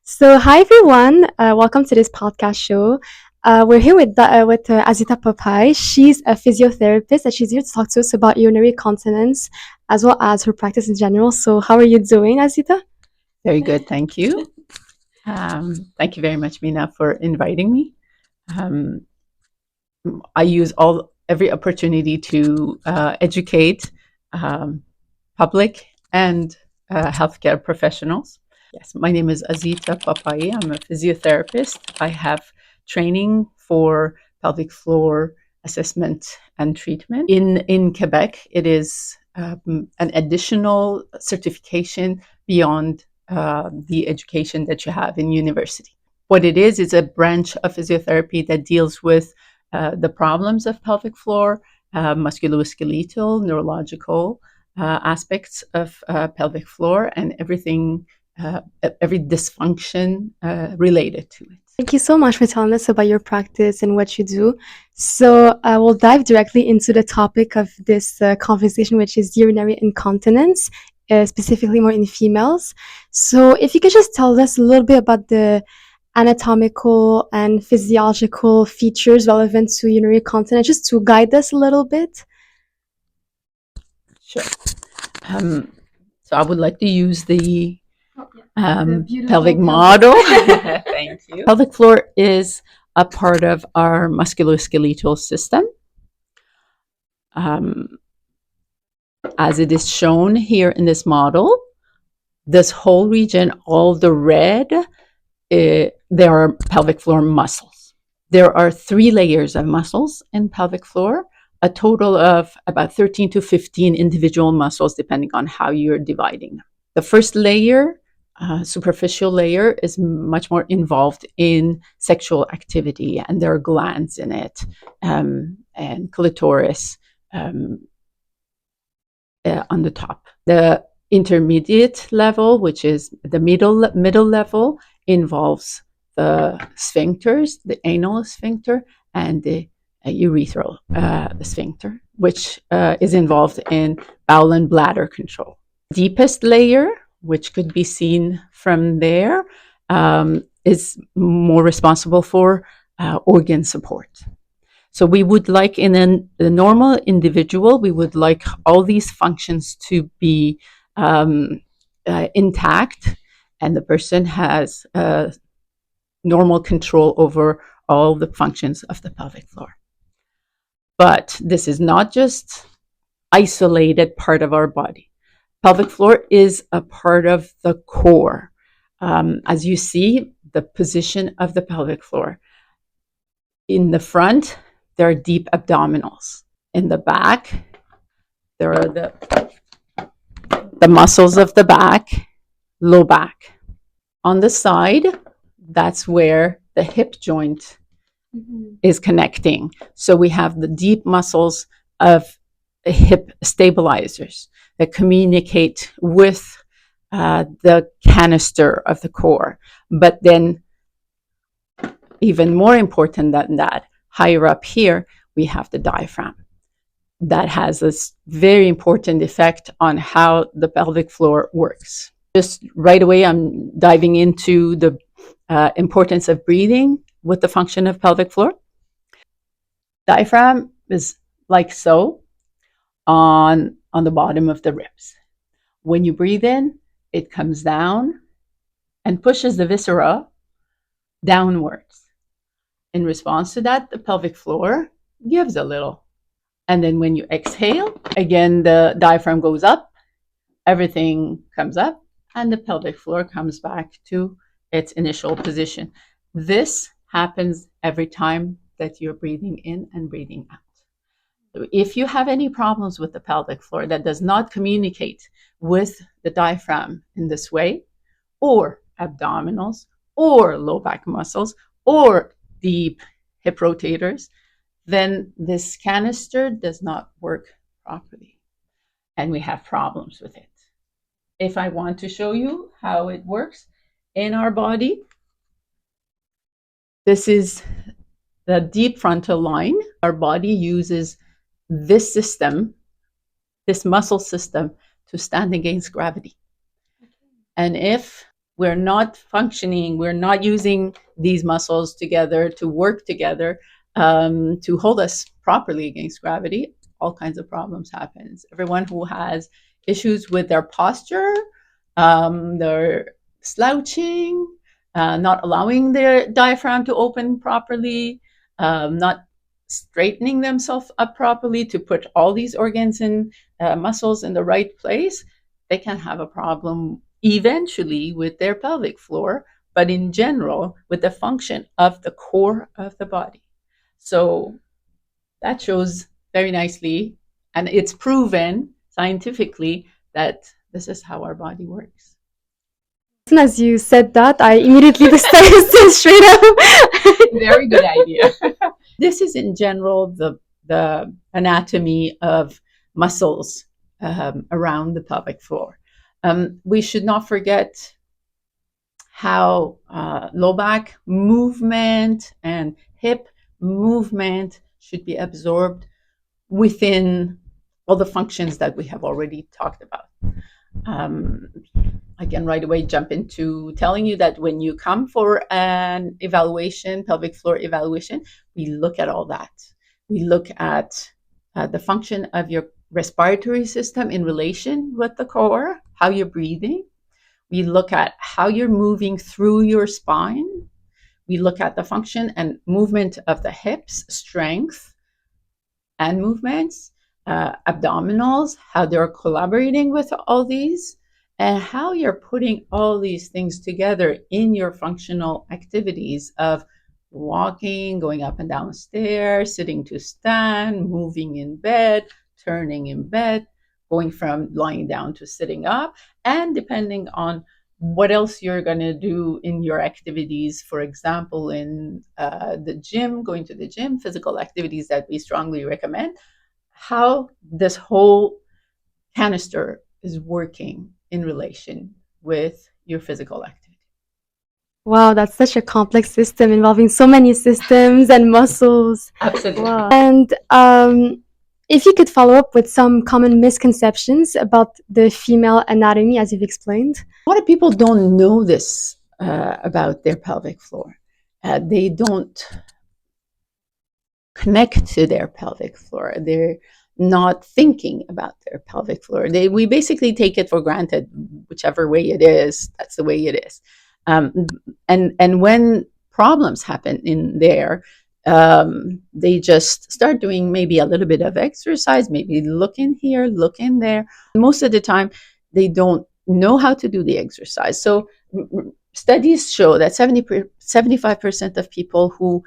So, hi everyone. Welcome to this podcast show. We're here with Azita Papaie. She's a physiotherapist and she's here to talk to us about urinary continence as well as her practice in general. So, how are you doing, Azita? Very good, thank you. Thank you very much, Mina, for inviting me. Um, I use every opportunity to educate um, public and healthcare professionals. Yes, my name is Azita Papaie. I'm a physiotherapist. I have training for pelvic floor assessment and treatment. In Quebec, it is an additional certification beyond the education that you have in university. What it is a branch of physiotherapy that deals with the problems of pelvic floor, musculoskeletal, neurological aspects of pelvic floor, and every dysfunction related to it. Thank you so much for telling us about your practice and what you do. So, we'll dive directly into the topic of this conversation, which is urinary incontinence, specifically more in females. So, if you could just tell us a little bit about the anatomical and physiological features relevant to urinary incontinence, just to guide us a little bit. Sure. So I would like to use the Beautiful pelvic model. Thank you. Pelvic floor is a part of our musculoskeletal system. As it is shown here in this model, this whole region, all the red, there are pelvic floor muscles. There are 3 layers of muscles in pelvic floor, a total of about 13 to 15 individual muscles, depending on how you're dividing them. The first layer, superficial layer, is much more involved in sexual activity, and there are glands in it, and clitoris on the top. The intermediate level, which is the middle level, involves the sphincters, the anal sphincter, and the urethral sphincter, which is involved in bowel and bladder control. Deepest layer, which could be seen from there, is more responsible for organ support. So we would like, in a normal individual, we would like all these functions to be intact, and the person has normal control over all the functions of the pelvic floor. But this is not just isolated part of our body. Pelvic floor is a part of the core. As you see, the position of the pelvic floor. In the front, there are deep abdominals. In the back, there are the muscles of the back, low back. On the side, that's where the hip joint is connecting. So we have the deep muscles of hip stabilizers that communicate with the canister of the core. But then, even more important than that, higher up here, we have the diaphragm. That has this very important effect on how the pelvic floor works. Just right away, I'm diving into the importance of breathing with the function of pelvic floor. Diaphragm is like so on the bottom of the ribs. When you breathe in, it comes down and pushes the viscera downwards. In response to that, the pelvic floor gives a little. And then when you exhale, again, the diaphragm goes up, everything comes up, and the pelvic floor comes back to its initial position. This happens every time that you're breathing in and breathing out. So if you have any problems with the pelvic floor that does not communicate with the diaphragm in this way, or abdominals, or low back muscles, or deep hip rotators, then this canister does not work properly, and we have problems with it. If I want to show you how it works in our body, this is the deep frontal line. Our body uses this system, this muscle system, to stand against gravity. And if we're not functioning, we're not using these muscles together to work together to hold us properly against gravity, all kinds of problems happen. Everyone who has issues with their posture, their slouching, not allowing their diaphragm to open properly, not straightening themselves up properly to put all these organs and muscles in the right place, they can have a problem eventually with their pelvic floor, but in general, with the function of the core of the body. So that shows very nicely, and it's proven scientifically that this is how our body works. As soon as you said that, I immediately started straight up. Very good idea. This is in general the anatomy of muscles around the pelvic floor. We should not forget how low back movement and hip movement should be absorbed within all the functions that we have already talked about. I can right away jump into telling you that when you come for an evaluation, pelvic floor evaluation, we look at all that. We look at the function of your respiratory system in relation with the core, how you're breathing. We look at how you're moving through your spine. We look at the function and movement of the hips, strength and movements, abdominals, how they're collaborating with all these, and how you're putting all these things together in your functional activities of walking, going up and down stairs, sitting to stand, moving in bed, turning in bed, going from lying down to sitting up, and depending on what else you're going to do in your activities, for example, in the gym, going to the gym, physical activities that we strongly recommend, how this whole canister is working in relation with your physical activity. Wow, that's such a complex system involving so many systems and muscles. Absolutely. Wow. And if you could follow up with some common misconceptions about the female anatomy, as you've explained. A lot of people don't know this about their pelvic floor. They don't connect to their pelvic floor. They're not thinking about their pelvic floor. We basically take it for granted, whichever way it is, that's the way it is. And when problems happen in there, they just start doing maybe a little bit of exercise, maybe look in here, look in there. Most of the time, they don't know how to do the exercise. So studies show that 75% of people who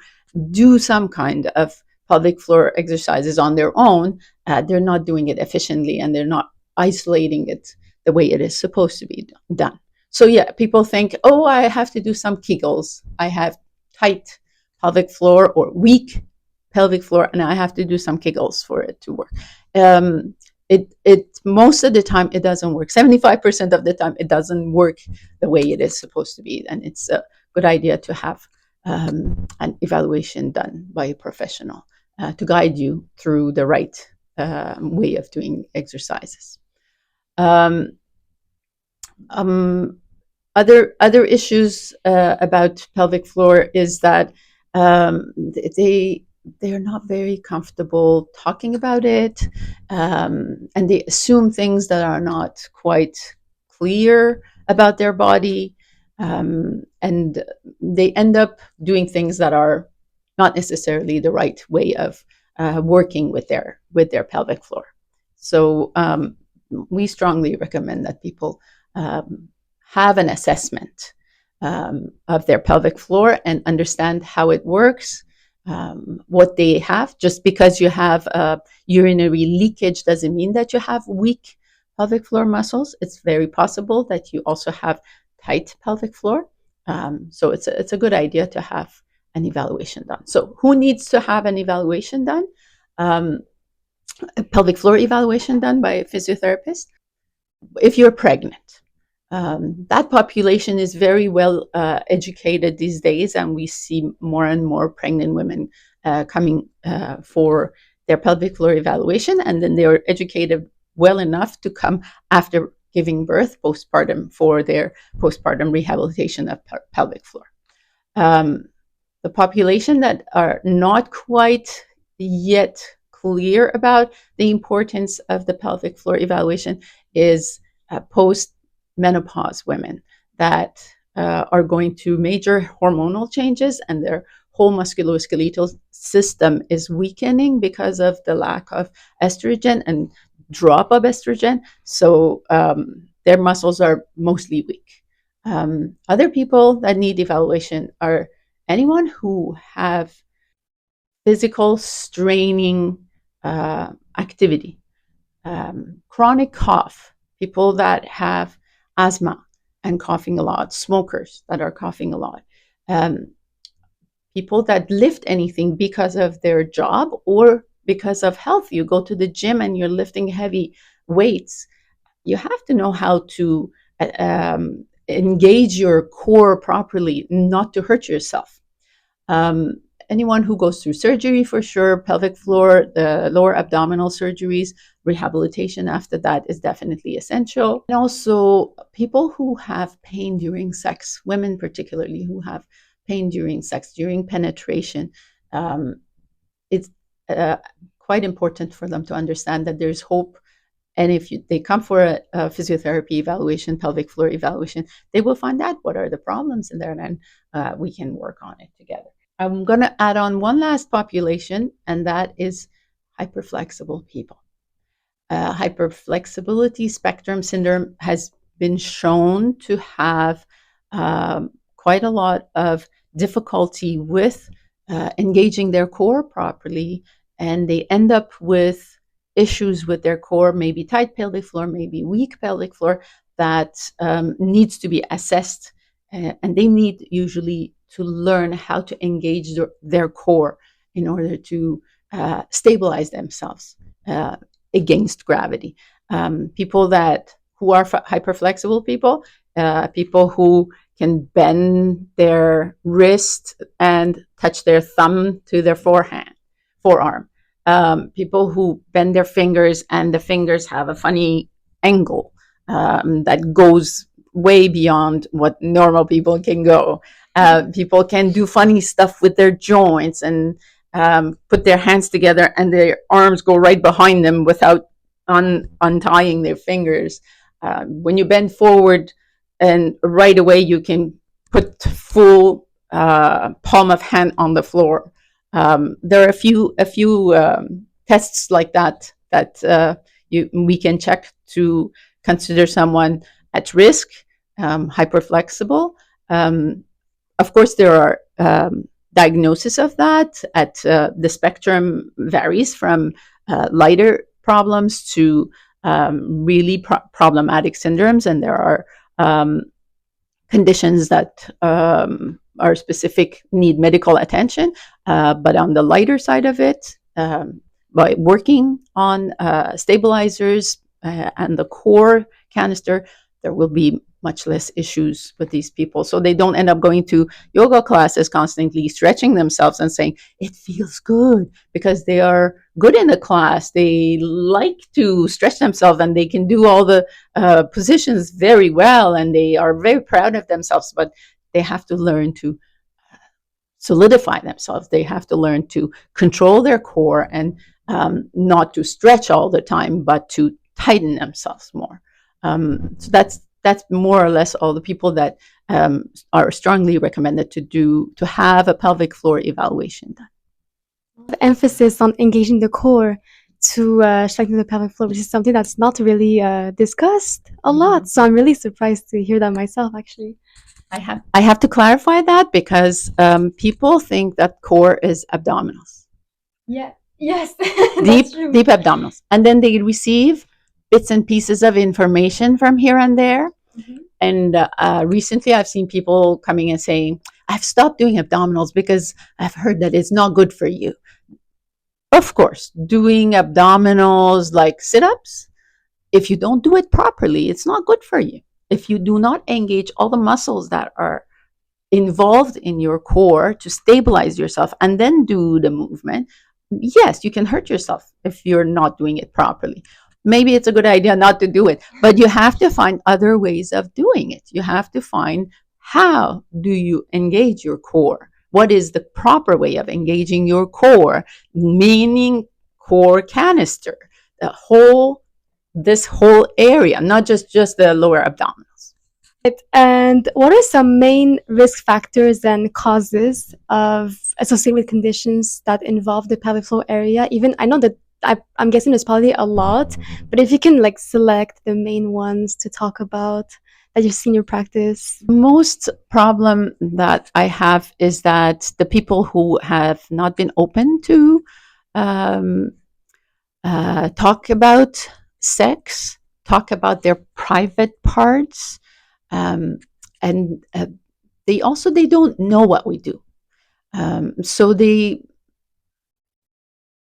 do some kind of pelvic floor exercises on their own, they're not doing it efficiently and they're not isolating it the way it is supposed to be done. So yeah, people think, oh, I have to do some Kegels. I have tight pelvic floor or weak pelvic floor, and I have to do some Kegels for it to work. It most of the time it doesn't work. 75% of the time it doesn't work the way it is supposed to be, and it's a good idea to have an evaluation done by a professional to guide you through the right way of doing exercises. Other issues about pelvic floor is that they're not very comfortable talking about it, and they assume things that are not quite clear about their body, and they end up doing things that are not necessarily the right way of working with their pelvic floor. So we strongly recommend that people have an assessment of their pelvic floor and understand how it works, what they have. Just because you have urinary leakage doesn't mean that you have weak pelvic floor muscles. It's very possible that you also have tight pelvic floor. So it's a good idea to have an evaluation done. So who needs to have an evaluation done? A pelvic floor evaluation done by a physiotherapist. If you're pregnant, that population is very well educated these days, and we see more and more pregnant women coming for their pelvic floor evaluation, and then they're educated well enough to come after giving birth postpartum for their postpartum rehabilitation of pelvic floor. The population that are not quite yet clear about the importance of the pelvic floor evaluation is post-menopause women that are going through major hormonal changes, and their whole musculoskeletal system is weakening because of the lack of estrogen and drop of estrogen. So their muscles are mostly weak. Other people that need evaluation are anyone who have physical straining activity, chronic cough, people that have asthma and coughing a lot, smokers that are coughing a lot, people that lift anything because of their job or because of health. You go to the gym and you're lifting heavy weights. You have to know how to engage your core properly, not to hurt yourself. Anyone who goes through surgery, for sure, pelvic floor, the lower abdominal surgeries, rehabilitation after that is definitely essential. And also people who have pain during sex, women particularly who have pain during sex, during penetration. It's quite important for them to understand that there's hope. And if they come for a physiotherapy evaluation, pelvic floor evaluation, they will find out what are the problems in there, and we can work on it together. I'm going to add on one last population, and that is hyperflexible people. Hyperflexibility spectrum syndrome has been shown to have quite a lot of difficulty with engaging their core properly, and they end up with issues with their core, maybe tight pelvic floor, maybe weak pelvic floor, that needs to be assessed, and they need usually to learn how to engage their core in order to stabilize themselves against gravity. People who are hyperflexible people, people who can bend their wrist and touch their thumb to their forearm. People who bend their fingers and the fingers have a funny angle that goes way beyond what normal people can go. People can do funny stuff with their joints and put their hands together and their arms go right behind them without untying their fingers. When you bend forward, and right away you can put full palm of hand on the floor. There are a few tests like that we can check to consider someone at risk, hyperflexible. Of course, there are diagnosis of that. The spectrum varies from lighter problems to really problematic syndromes, and there are conditions that are specific, need medical attention. But on the lighter side of it, by working on stabilizers and the core canister, there will be much less issues with these people. So they don't end up going to yoga classes constantly, stretching themselves and saying, it feels good, because they are good in the class. They like to stretch themselves and they can do all the positions very well, and they are very proud of themselves, but they have to learn to solidify themselves. They have to learn to control their core and not to stretch all the time, but to tighten themselves more. So that's more or less all the people that are strongly recommended to have a pelvic floor evaluation done. The emphasis on engaging the core to strengthen the pelvic floor, which is something that's not really discussed a lot. So I'm really surprised to hear that myself, actually. I have to clarify that because people think that core is abdominals. Yeah. Yes. Deep abdominals, and then they receive bits and pieces of information from here and there. Mm-hmm. And recently I've seen people coming and saying, I've stopped doing abdominals because I've heard that it's not good for you. Of course, doing abdominals like sit-ups, if you don't do it properly, it's not good for you. If you do not engage all the muscles that are involved in your core to stabilize yourself and then do the movement, yes, you can hurt yourself if you're not doing it properly. maybe it's a good idea not to do it, but you have to find other ways of doing it. You have to find, how do you engage your core? What is the proper way of engaging your core, meaning core canister, the whole, this whole area, not just the lower abdominals. And what are some main risk factors and causes of associated with conditions that involve the pelvic floor area? Even I know that I'm guessing there's probably a lot, but if you can like select the main ones to talk about that you've seen in your practice. Most problem that I have is that the people who have not been open to um, talk about sex, talk about their private parts, um, and they don't know what we do. So they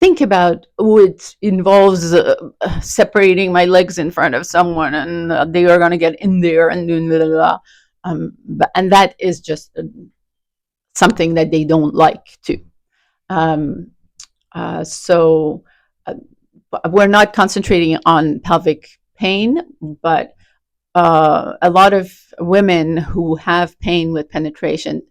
think about, oh, it involves separating my legs in front of someone, and they are going to get in there and do blah, blah, blah. And that is just something that they don't like to. Um, so we're not concentrating on pelvic pain, but a lot of women who have pain with penetration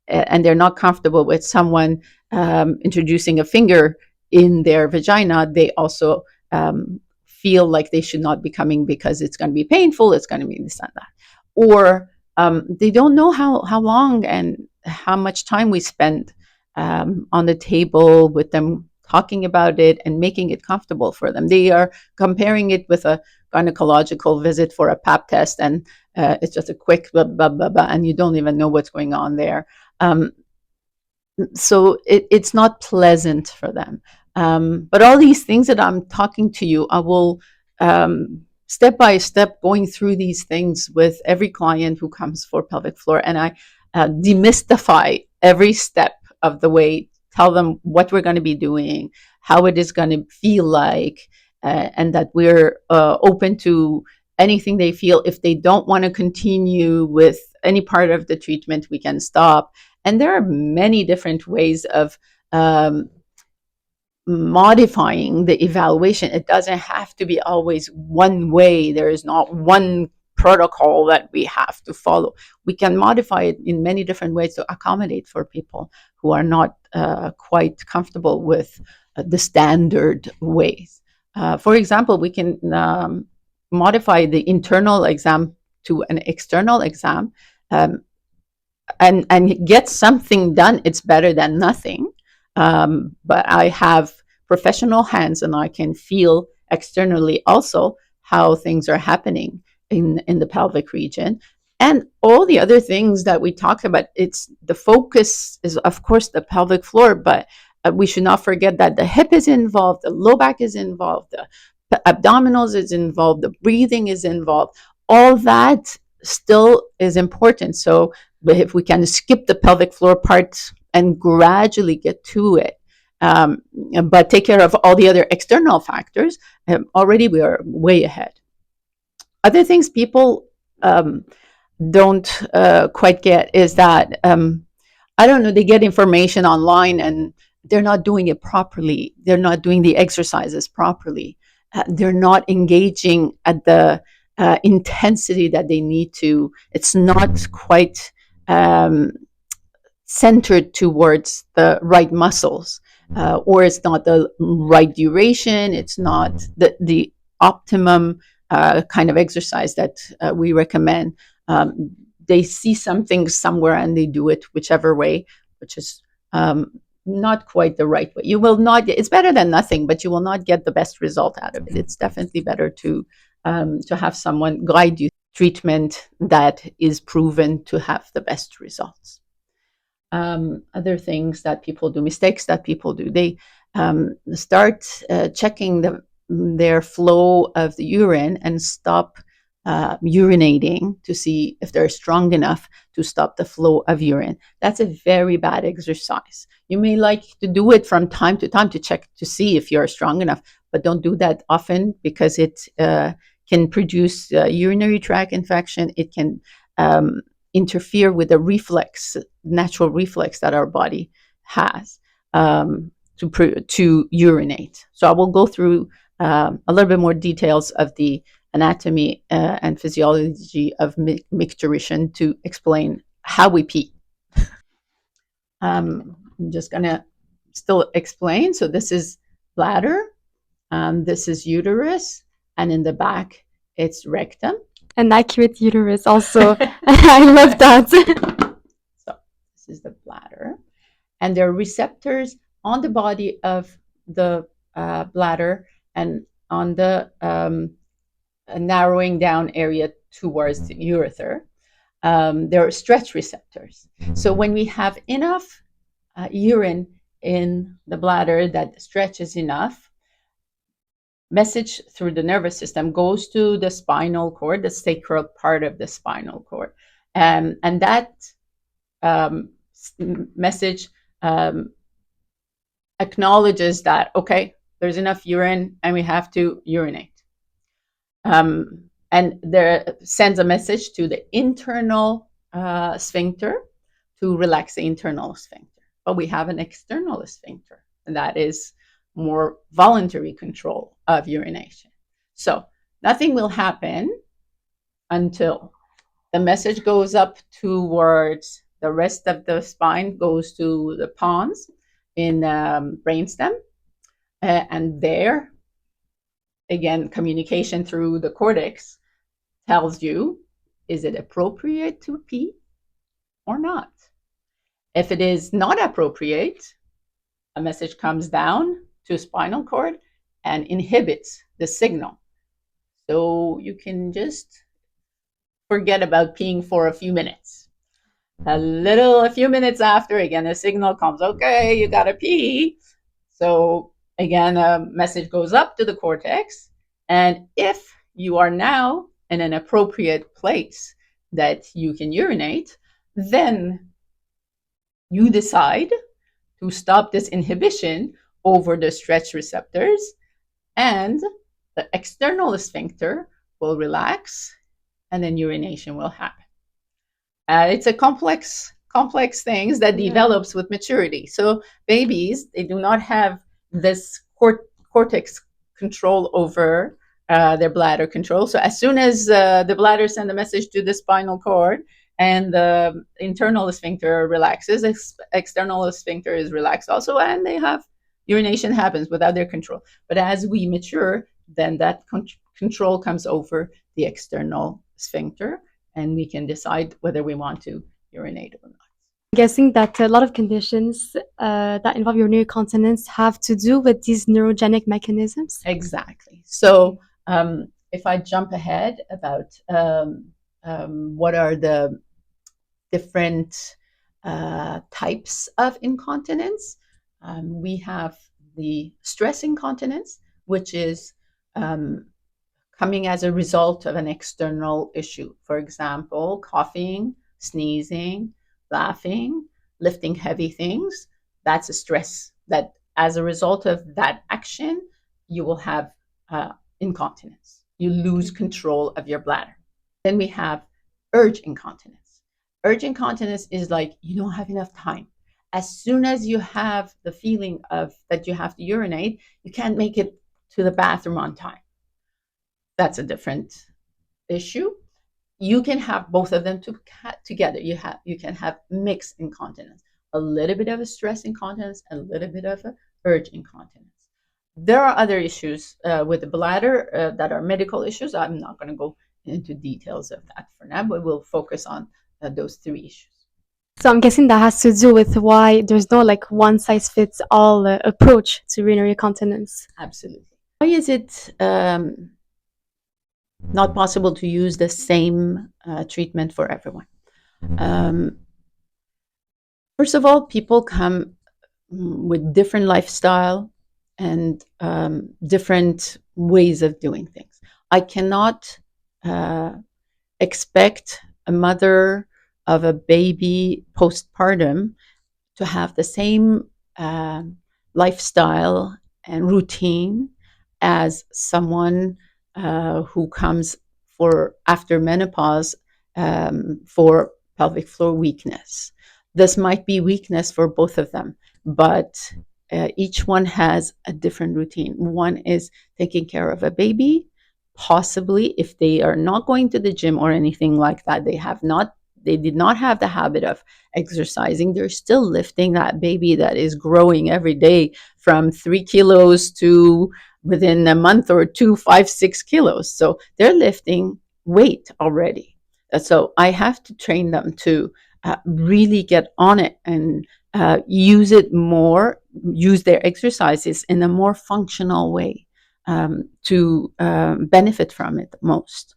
and they're not comfortable with someone introducing a finger in their vagina, they also feel like they should not be coming because it's going to be painful, it's going to be this and that. Or they don't know how long and how much time we spend on the table with them, talking about it and making it comfortable for them. They are comparing it with a gynecological visit for a pap test, and it's just a quick blah, blah, blah, blah, and you don't even know what's going on there. So it's not pleasant for them. But all these things that I'm talking to you, I will step by step going through these things with every client who comes for pelvic floor, and I demystify every step of the way, tell them what we're going to be doing, how it is going to feel like, and that we're open to anything they feel. If they don't want to continue with any part of the treatment, we can stop. And there are many different ways of modifying the evaluation. It doesn't have to be always one way. There is not one protocol that we have to follow. We can modify it in many different ways to accommodate for people who are not quite comfortable with the standard ways. For example, we can modify the internal exam to an external exam, and get something done. It's better than nothing. But I have professional hands, and I can feel externally also how things are happening in the pelvic region. And all the other things that we talk about, it's the focus is, of course, the pelvic floor, but we should not forget that the hip is involved, the low back is involved, the abdominals is involved, the breathing is involved. All that still is important. So if we can skip the pelvic floor part and gradually get to it, but take care of all the other external factors, already we are way ahead. Other things people don't quite get is that, I don't know, they get information online and they're not doing it properly. They're not doing the exercises properly. They're not engaging at the intensity that they need to. It's not quite centered towards the right muscles, or it's not the right duration. It's not the optimum kind of exercise that we recommend. They see something somewhere and they do it whichever way, which is not quite the right way. You will not get, it's better than nothing, but you will not get the best result out of it. It's definitely better to have someone guide you treatment that is proven to have the best results. Other things that people do, mistakes that people do, they start checking their flow of the urine and stop urinating to see if they're strong enough to stop the flow of urine. That's a very bad exercise. You may like to do it from time to time to check to see if you're strong enough, but don't do that often because it can produce urinary tract infection. It can interfere with the reflex, natural reflex that our body has to urinate. So I will go through a little bit more details of the anatomy and physiology of micturition to explain how we pee. I'm just going to still explain. So this is bladder, this is uterus, and in the back, it's rectum. An accurate uterus also. I love that. So this is the bladder. And there are receptors on the body of the bladder and on the narrowing down area towards the urethra. There are stretch receptors. So when we have enough urine in the bladder that stretches enough, message through the nervous system goes to the spinal cord, the sacral part of the spinal cord. And that message acknowledges that, okay, there's enough urine and we have to urinate. And there sends a message to the internal sphincter to relax the internal sphincter. But we have an external sphincter, and that is more voluntary control of urination. So nothing will happen until the message goes up towards the rest of the spine, goes to the pons in brainstem, and there, again, communication through the cortex tells you, is it appropriate to pee or not? If it is not appropriate, a message comes down to spinal cord and inhibits the signal. So you can just forget about peeing for a few minutes. A few minutes after, again, a signal comes, okay, you gotta pee. So again, a message goes up to the cortex. And if you are now in an appropriate place that you can urinate, then you decide to stop this inhibition over the stretch receptors, and the external sphincter will relax, and then urination will happen. It's a complex things that develops with maturity. So babies, they do not have this cortex control over their bladder control. So as soon as the bladder sends a message to the spinal cord and the internal sphincter relaxes, external sphincter is relaxed also, and they have urination happens without their control. But as we mature, then that control comes over the external sphincter, and we can decide whether we want to urinate or not. I'm guessing that a lot of conditions that involve urinary incontinence have to do with these neurogenic mechanisms. Exactly. So if I jump ahead about what are the different types of incontinence, we have the stress incontinence, which is coming as a result of an external issue. For example, coughing, sneezing, laughing, lifting heavy things. That's a stress that, as a result of that action, you will have incontinence. You lose control of your bladder. Then we have urge incontinence. Urge incontinence is like you don't have enough time. As soon as you have the feeling of that you have to urinate, you can't make it to the bathroom on time. That's a different issue. You can have both of them together. You can have mixed incontinence, a little bit of a stress incontinence, and a little bit of a urge incontinence. There are other issues with the bladder that are medical issues. I'm not going to go into details of that for now, but we'll focus on those three issues. So I'm guessing that has to do with why there's no like one size fits all approach to urinary incontinence. Absolutely. Why is it not possible to use the same treatment for everyone? First of all, people come with different lifestyle and different ways of doing things. I cannot expect a mother of a baby postpartum to have the same lifestyle and routine as someone who comes for after menopause for pelvic floor weakness. This might be weakness for both of them, but each one has a different routine. One is taking care of a baby, possibly if they are not going to the gym or anything like that, they did not have the habit of exercising. They're still lifting that baby that is growing every day from 3 kilos to within a month or two, 5, 6 kilos. So they're lifting weight already. So I have to train them to really get on it and use it more, use their exercises in a more functional way to benefit from it most.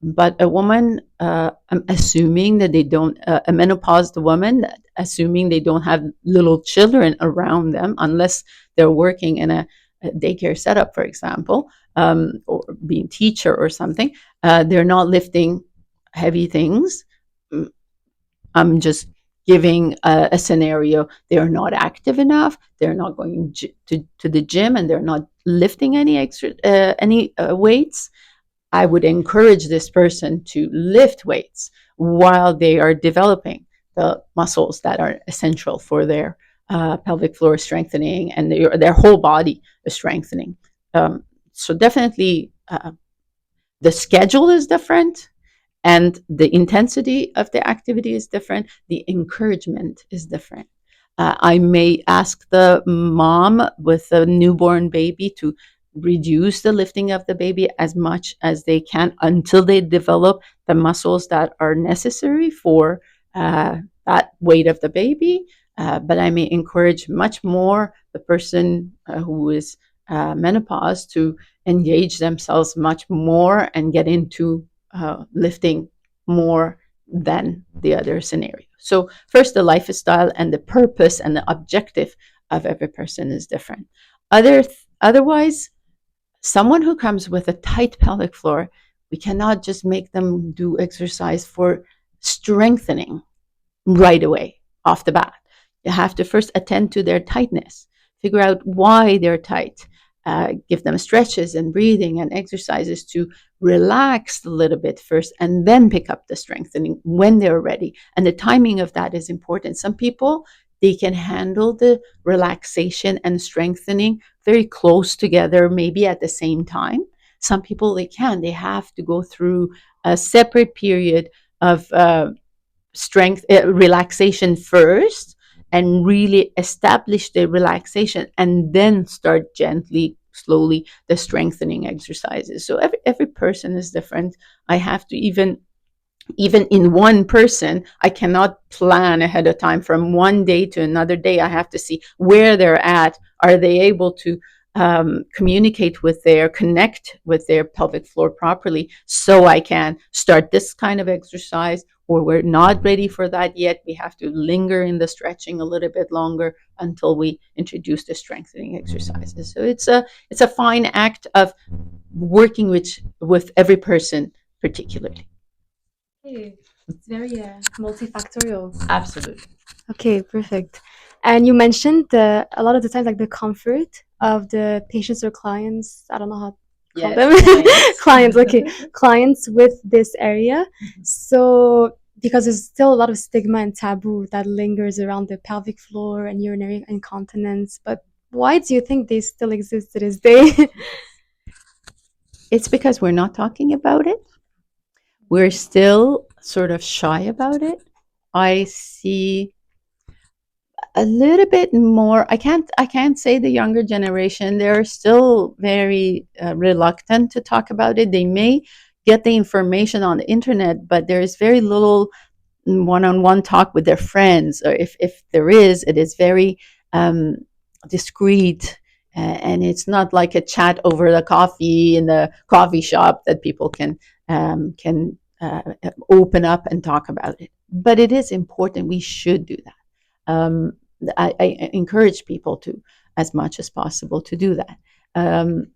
But a woman, I'm assuming that they don't, a menopaused woman, assuming they don't have little children around them, unless they're working in a daycare setup, for example, or being teacher or something, they're not lifting heavy things. I'm just giving a scenario. They're not active enough. They're not going to the gym, and they're not lifting any extra any weights. I would encourage this person to lift weights while they are developing the muscles that are essential for their pelvic floor strengthening and their whole body strengthening. So definitely, the schedule is different, and the intensity of the activity is different. The encouragement is different. I may ask the mom with a newborn baby to reduce the lifting of the baby as much as they can until they develop the muscles that are necessary for that weight of the baby. But I may encourage much more the person who is menopause to engage themselves much more and get into lifting more than the other scenario. So first, the lifestyle and the purpose and the objective of every person is different. Otherwise, someone who comes with a tight pelvic floor, we cannot just make them do exercise for strengthening right away off the bat. You have to first attend to their tightness, figure out why they're tight, give them stretches and breathing and exercises to relax a little bit first, and then pick up the strengthening when they're ready. And the timing of that is important. Some people, they can handle the relaxation and strengthening very close together, maybe at the same time. Some people, they can. They have to go through a separate period of strength relaxation first, and really establish the relaxation, and then start gently, slowly, the strengthening exercises. So every person is different. I have to even in one person, I cannot plan ahead of time from one day to another day. I have to see where they're at. Are they able to communicate with connect with their pelvic floor properly, so I can start this kind of exercise, or we're not ready for that yet. We have to linger in the stretching a little bit longer until we introduce the strengthening exercises. So it's a fine act of working with every person particularly. Okay, it's very multifactorial. Absolutely. Okay, perfect. And you mentioned a lot of the times, like the comfort of the patients or clients. I don't know how to call them. Clients. Clients, okay. Clients with this area. So, because there's still a lot of stigma and taboo that lingers around the pelvic floor and urinary incontinence. But why do you think they still exist to this day? It's because we're not talking about it. We're still sort of shy about it. I see a little bit more. I can't say the younger generation. They're still very reluctant to talk about it. They may get the information on the internet, but there's very little one-on-one talk with their friends, or if there is, it is very discreet, and it's not like a chat over the coffee in the coffee shop that people can open up and talk about it. But it is important. We should do that. I encourage people to, as much as possible, to do that.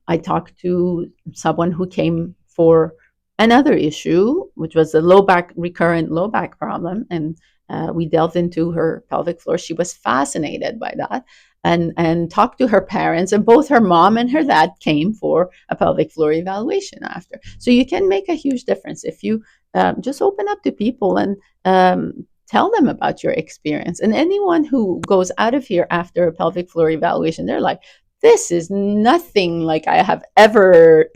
I talked to someone who came for another issue, which was a recurrent low back problem, and we delved into her pelvic floor. She was fascinated by that, and talked to her parents, and both her mom and her dad came for a pelvic floor evaluation after. So you can make a huge difference if you just open up to people and tell them about your experience. And anyone who goes out of here after a pelvic floor evaluation, they're like, this is nothing like I have ever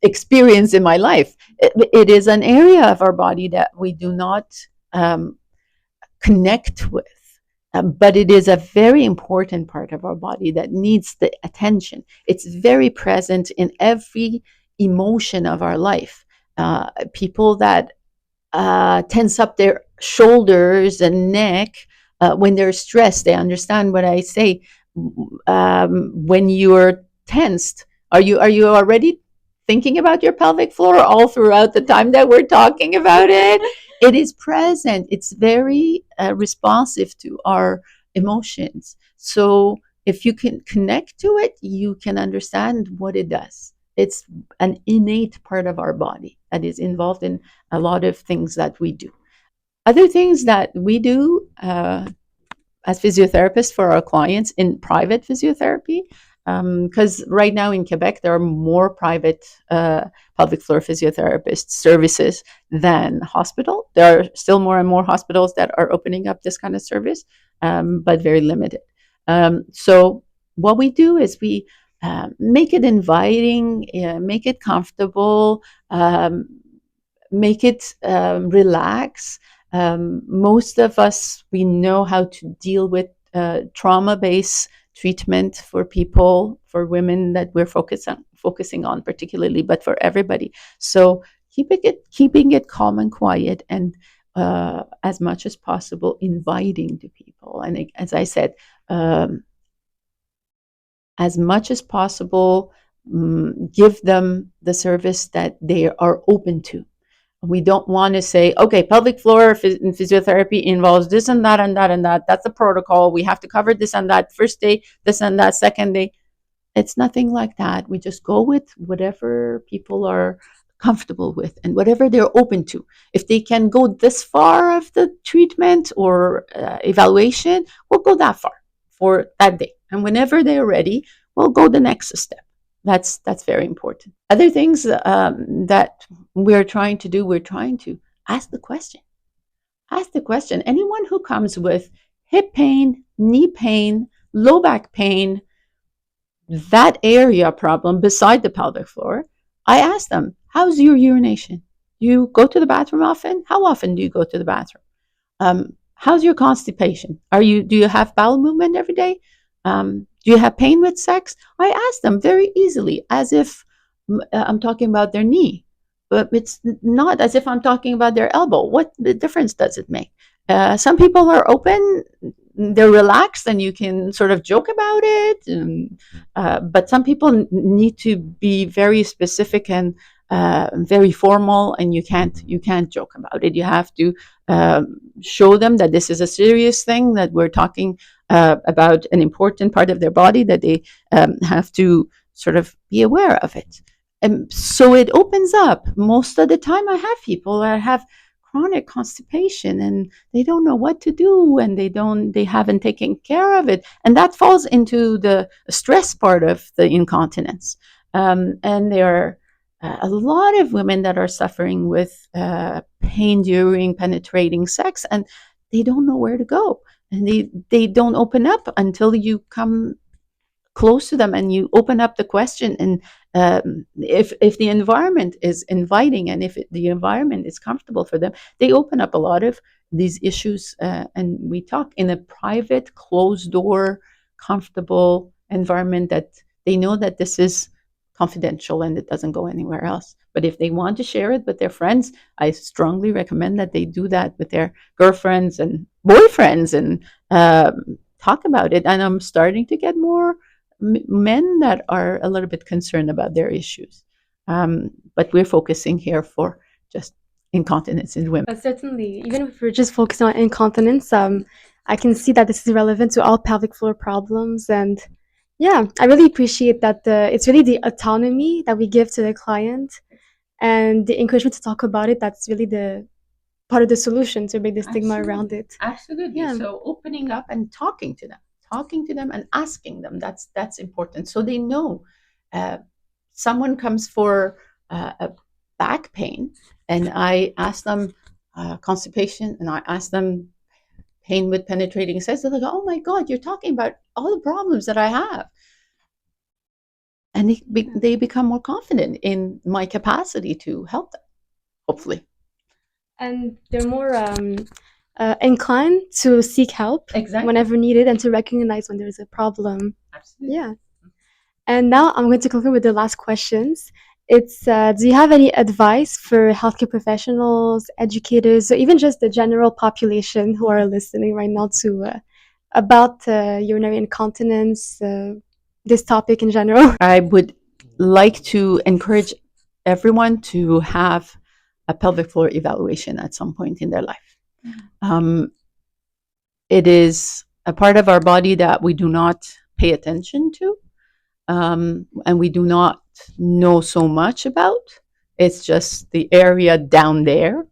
experienced in my life. It is an area of our body that we do not um, connect with. But it is a very important part of our body that needs the attention. It's very present in every emotion of our life. People that tense up their shoulders and neck when they're stressed, they understand what I say. When you're tensed, are you already thinking about your pelvic floor all throughout the time that we're talking about it? It is present. It's very responsive to our emotions. So if you can connect to it, you can understand what it does. It's an innate part of our body that is involved in a lot of things that we do. Other things that we do as physiotherapists for our clients in private physiotherapy, because right now in Quebec, there are more private pelvic floor physiotherapist services than hospital. There are still more and more hospitals that are opening up this kind of service, but very limited. So what we do is we make it inviting, make it comfortable, make it relax. Most of us, we know how to deal with trauma-based treatment for people, for women that we're focusing on particularly, but for everybody. So keeping it calm and quiet, and as much as possible inviting to people. And as I said, as much as possible, give them the service that they are open to. We don't want to say, okay, pelvic floor physiotherapy involves this and that and that and that. That's the protocol. We have to cover this and that first day, this and that second day. It's nothing like that. We just go with whatever people are comfortable with and whatever they're open to. If they can go this far of the treatment or evaluation, we'll go that far for that day. And whenever they're ready, we'll go the next step. That's very important. Other things that we're trying to do, we're trying to ask the question. Ask the question. Anyone who comes with hip pain, knee pain, low back pain, that area problem beside the pelvic floor, I ask them, how's your urination? You go to the bathroom often? How often do you go to the bathroom? How's your constipation? Do you have bowel movement every day? Do you have pain with sex? I ask them very easily, as if I'm talking about their knee, but it's not as if I'm talking about their elbow. What difference does it make? Some people are open, they're relaxed, and you can sort of joke about it. But some people need to be very specific and very formal, and you can't joke about it. You have to show them that this is a serious thing, that we're talking about an important part of their body, that they have to sort of be aware of it. And so it opens up. Most of the time, I have people that have chronic constipation and they don't know what to do, and they haven't taken care of it, and that falls into the stress part of the incontinence. And there are a lot of women that are suffering with pain during penetrating sex, and they don't know where to go, and they don't open up until you come close to them and you open up the question. And if the environment is inviting, and if the environment is comfortable for them, they open up a lot of these issues, and we talk in a private, closed door, comfortable environment that they know that this is confidential and it doesn't go anywhere else. But if they want to share it with their friends, I strongly recommend that they do that with their girlfriends and boyfriends, and talk about it. And I'm starting to get more men that are a little bit concerned about their issues. But we're focusing here for just incontinence in women. Certainly, even if we're just focusing on incontinence, I can see that this is relevant to all pelvic floor problems. And yeah, I really appreciate that it's really the autonomy that we give to the client and the encouragement to talk about it. That's really the part of the solution to break the stigma around it. Absolutely. Yeah. So opening up and talking to them and asking them, that's important. So they know someone comes for a back pain, and I ask them constipation, and I ask them pain with penetrating sex, they're like, oh my God, you're talking about all the problems that I have. And they become more confident in my capacity to help them, hopefully. And they're more inclined to seek help Exactly. whenever needed and to recognize when there's a problem. Absolutely. Yeah. And now I'm going to conclude with the last questions. It's do you have any advice for healthcare professionals, educators, or even just the general population who are listening right now to about urinary incontinence, this topic in general? I would like to encourage everyone to have a pelvic floor evaluation at some point in their life. Um, it is a part of our body that we do not pay attention to, and we do not know so much about. It's just the area down there.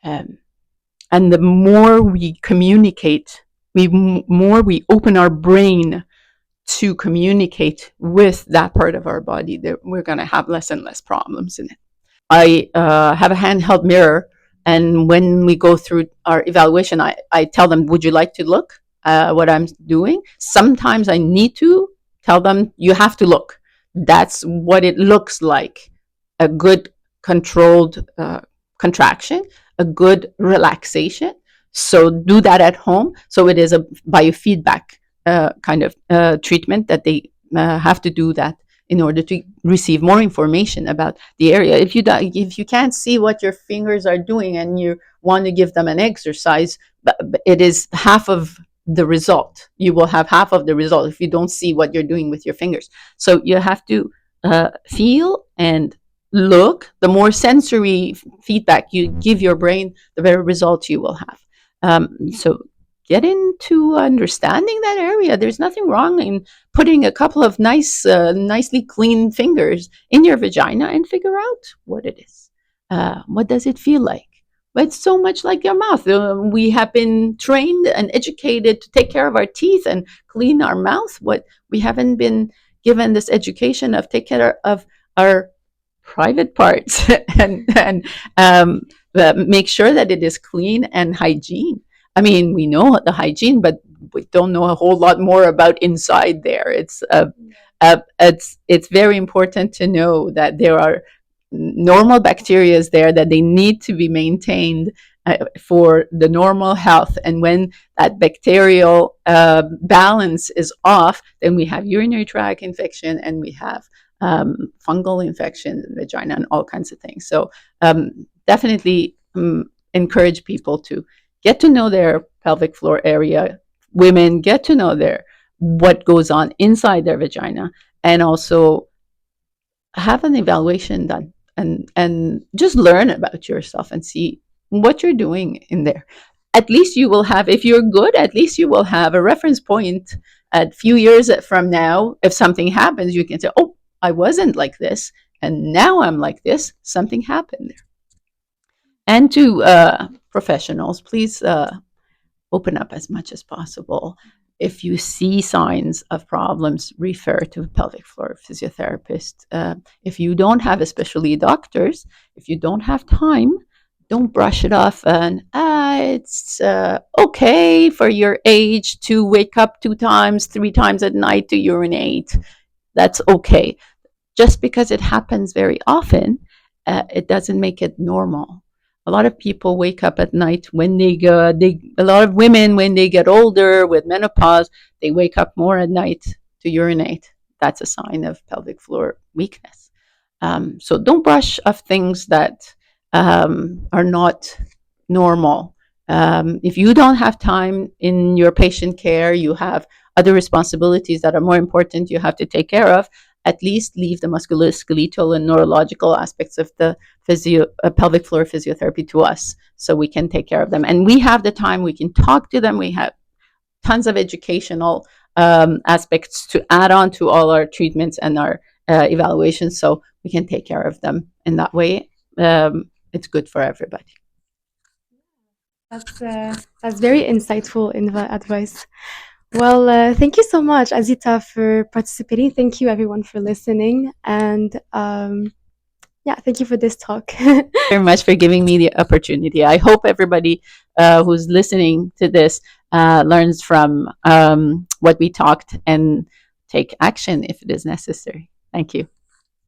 Um, and the more we communicate, more we open our brain to communicate with that part of our body, that we're going to have less and less problems in it. I have a handheld mirror, and when we go through our evaluation, I tell them, would you like to look what I'm doing? Sometimes I need to tell them, you have to look. That's what it looks like. A good controlled contraction, a good relaxation. So do that at home. So it is a biofeedback kind of treatment that they have to do that in order to receive more information about the area. If you can't see what your fingers are doing and you want to give them an exercise, it is half of the result. You will have half of the result if you don't see what you're doing with your fingers. So you have to feel and look. The more sensory feedback you give your brain, the better results you will have. So get into understanding that area. There's nothing wrong in putting a couple of nicely clean fingers in your vagina and figure out what it is. What does it feel like? But it's so much like your mouth. We have been trained and educated to take care of our teeth and clean our mouth. What we haven't been given this education of take care of our private parts and make sure that it is clean and hygiene. I mean, we know the hygiene, but we don't know a whole lot more about inside there. It's very important to know that there are normal bacteria there, that they need to be maintained for the normal health. And when that bacterial balance is off, then we have urinary tract infection and we have fungal infection in the vagina and all kinds of things. So definitely encourage people to get to know their pelvic floor area. Women get to know what goes on inside their vagina, and also have an evaluation done, and just learn about yourself and see what you're doing in there. At least you will have, if you're good, at least you will have a reference point a few years from now. If something happens, you can say, oh, I wasn't like this, and now I'm like this. Something happened there. And to professionals, please open up as much as possible. If you see signs of problems, refer to a pelvic floor physiotherapist. If you don't have, especially doctors, if you don't have time, don't brush it off and it's okay for your age to wake up 2 times, 3 times at night to urinate. That's okay. Just because it happens very often, it doesn't make it normal. A lot of people wake up at night when a lot of women, when they get older with menopause, they wake up more at night to urinate. That's a sign of pelvic floor weakness. So don't brush off things that are not normal. If you don't have time in your patient care, you have other responsibilities that are more important you have to take care of. At least leave the musculoskeletal and neurological aspects of the pelvic floor physiotherapy to us, so we can take care of them. And we have the time, we can talk to them. We have tons of educational aspects to add on to all our treatments and our evaluations, so we can take care of them in that way. It's good for everybody. That's very insightful advice. Well, thank you so much, Azita, for participating. Thank you, everyone, for listening. And Yeah, thank you for this talk. Very much for giving me the opportunity. I hope everybody who's listening to this learns from what we talked and take action if it is necessary. Thank you.